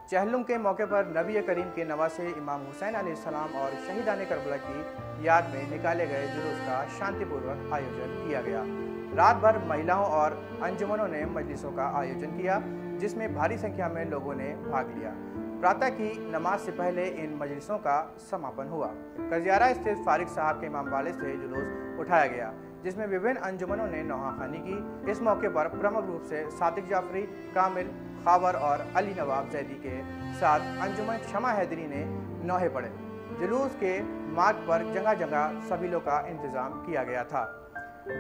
चहलुम के मौके पर नबी करीम के नवासे इमाम हुसैन अलैहिस्सलाम और शहीदान करबला की याद में निकाले गए जुलूस का शांतिपूर्वक आयोजन किया गया। रात भर महिलाओं और अंजुमनों ने मजलिसों का आयोजन किया, जिसमें भारी संख्या में लोगों ने भाग लिया। प्रातः की नमाज से पहले इन मजलिसों का समापन हुआ। कजियारा स्थित फारिक साहब के इमामबाड़े से जुलूस उठाया गया, जिसमें विभिन्न अंजुमनों ने नौहाखानी की। इस मौके पर प्रमुख रूप से सादिक जाफरी, कामिल, खावर और अली नवाब जैदी के साथ अंजुमन शमा हैदरी ने नौहे पढ़े। जुलूस के मार्ग पर जगह जगह सबिलों का इंतजाम किया गया था।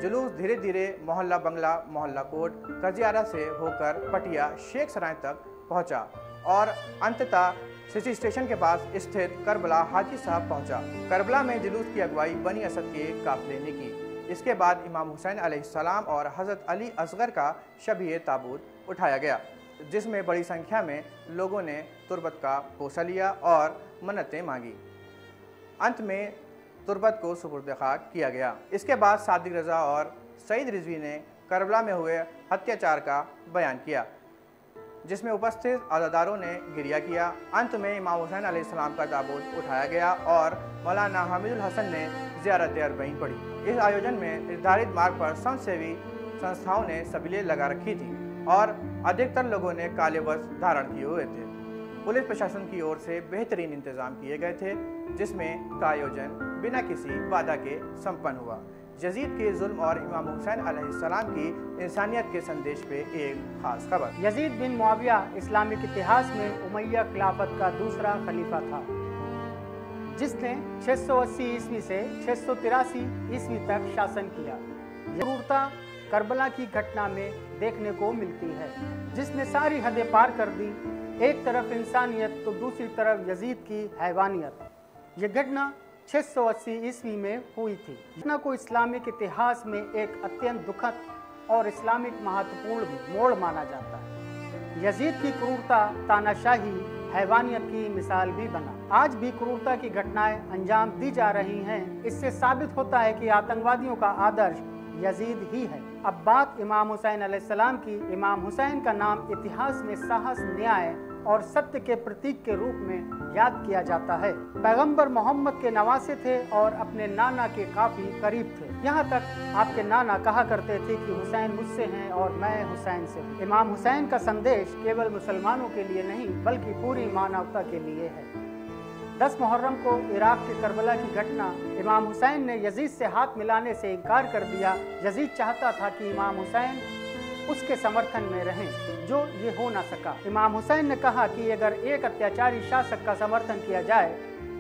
जुलूस धीरे धीरे मोहल्ला बंगला, मोहल्ला कोट, कजियारा से होकर पटिया, शेख सराय तक पहुंचा और अंततः सिटी स्टेशन के पास स्थित करबला हाजी साहब पहुंचा। करबला में जुलूस की अगुवाई बनी असद के काफिले ने की। इसके बाद इमाम हुसैन अलैहिस्सलाम और हज़रत अली असगर का शबीह ताबूत उठाया गया, जिसमें बड़ी संख्या में लोगों ने तुरबत का पोसा लिया और मन्नतें मांगी। अंत में तुरबत को सुपुर्द खाक किया गया। इसके बाद सादिक रज़ा और सईद रिजवी ने करबला में हुए अत्याचार का बयान किया, जिसमें उपस्थित अज़ादारों ने गिरिया किया। अंत में इमाम हुसैन अलैहिस्सलाम का ताबूत उठाया गया और मौलाना हामिदुल हसन ने ज़ियारत अरबईन पढ़ी। इस आयोजन में निर्धारित मार्ग पर समाजसेवी संस्थाओं ने सबिलें लगा रखी थी और अधिकतर लोगों ने काले वस्त्र धारण किए हुए थे। पुलिस प्रशासन की ओर से बेहतरीन इंतजाम किए गए थे, जिसमें का आयोजन बिना किसी बाधा के संपन्न हुआ। यजीद के जुल्म और इमाम हुसैन अलैहिस्सलाम की इंसानियत के संदेश पे एक खास खबर। यजीद बिन मुआविया इस्लामिक इतिहास में उमैया खिलाफत का दूसरा खलीफा था, जिसने 680 ईस्वी से 683 ईस्वी तक शासन किया। क्रूरता करबला की घटना में देखने को मिलती है, जिसने सारी हदें पार कर दी। एक तरफ इंसानियत तो दूसरी तरफ यजीद की हैवानियत। ये घटना 680 ईस्वी में हुई थी। घटना को इस्लामिक इतिहास में एक अत्यंत दुखद और इस्लामिक महत्वपूर्ण मोड़ माना जाता है। यजीद की क्रूरता, तानाशाही, हैवानियत की मिसाल भी बना। आज भी क्रूरता की घटनाएं अंजाम दी जा रही हैं। इससे साबित होता है कि आतंकवादियों का आदर्श यजीद ही है। अब बात इमाम हुसैन अलैहिस्सलाम की। इमाम हुसैन का नाम इतिहास में साहस, न्याय और सत्य के प्रतीक के रूप में याद किया जाता है। पैगंबर मोहम्मद के नवासे थे और अपने नाना के काफी करीब थे। यहाँ तक आपके नाना कहा करते थे कि हुसैन मुझसे हैं और मैं हुसैन से हूँ। इमाम हुसैन का संदेश केवल मुसलमानों के लिए नहीं बल्कि पूरी मानवता के लिए है। 10 मुहर्रम को इराक के करबला की घटना, इमाम हुसैन ने यजीद से हाथ मिलाने से इनकार कर दिया। यजीद चाहता था कि इमाम हुसैन उसके समर्थन में रहें, जो ये हो ना सका। इमाम हुसैन ने कहा कि अगर एक अत्याचारी शासक का समर्थन किया जाए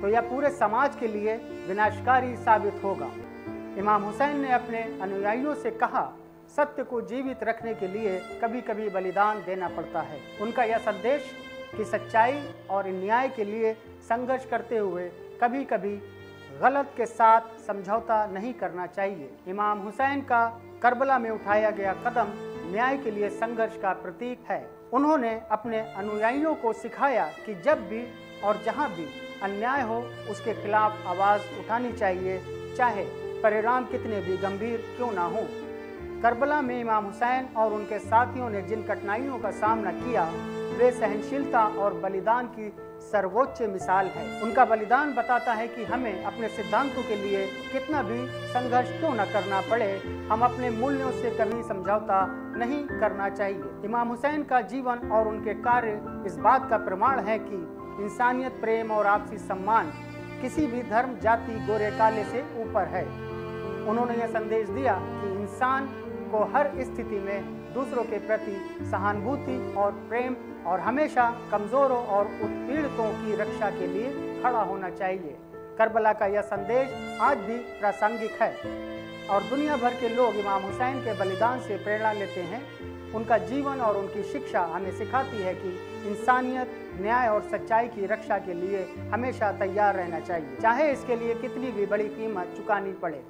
तो यह पूरे समाज के लिए विनाशकारी साबित होगा। इमाम हुसैन ने अपने अनुयायियों से कहा, सत्य को जीवित रखने के लिए कभी कभी बलिदान देना पड़ता है। उनका यह संदेश कि सच्चाई और न्याय के लिए संघर्ष करते हुए कभी कभी गलत के साथ समझौता नहीं करना चाहिए। इमाम हुसैन का करबला में उठाया गया कदम न्याय के लिए संघर्ष का प्रतीक है। उन्होंने अपने अनुयायियों को सिखाया कि जब भी और जहां भी अन्याय हो उसके खिलाफ आवाज़ उठानी चाहिए, चाहे परिणाम कितने भी गंभीर क्यों ना हो। करबला में इमाम हुसैन और उनके साथियों ने जिन कठिनाइयों का सामना किया, वे सहनशीलता और बलिदान की सर्वोच्च मिसाल है। उनका बलिदान बताता है कि हमें अपने सिद्धांतों के लिए कितना भी संघर्ष क्यों न करना पड़े, हम अपने मूल्यों से कभी समझौता नहीं करना चाहिए। इमाम हुसैन का जीवन और उनके कार्य इस बात का प्रमाण है कि इंसानियत, प्रेम और आपसी सम्मान किसी भी धर्म, जाति, गोरे काले से ऊपर है। उन्होंने यह संदेश दिया कि इंसान को हर स्थिति में दूसरों के प्रति सहानुभूति और प्रेम और हमेशा कमजोरों और उत्पीड़ितों की रक्षा के लिए खड़ा होना चाहिए। करबला का यह संदेश आज भी प्रासंगिक है और दुनिया भर के लोग इमाम हुसैन के बलिदान से प्रेरणा लेते हैं। उनका जीवन और उनकी शिक्षा हमें सिखाती है कि इंसानियत, न्याय और सच्चाई की रक्षा के लिए हमेशा तैयार रहना चाहिए, चाहे इसके लिए कितनी भी बड़ी कीमत चुकानी पड़े।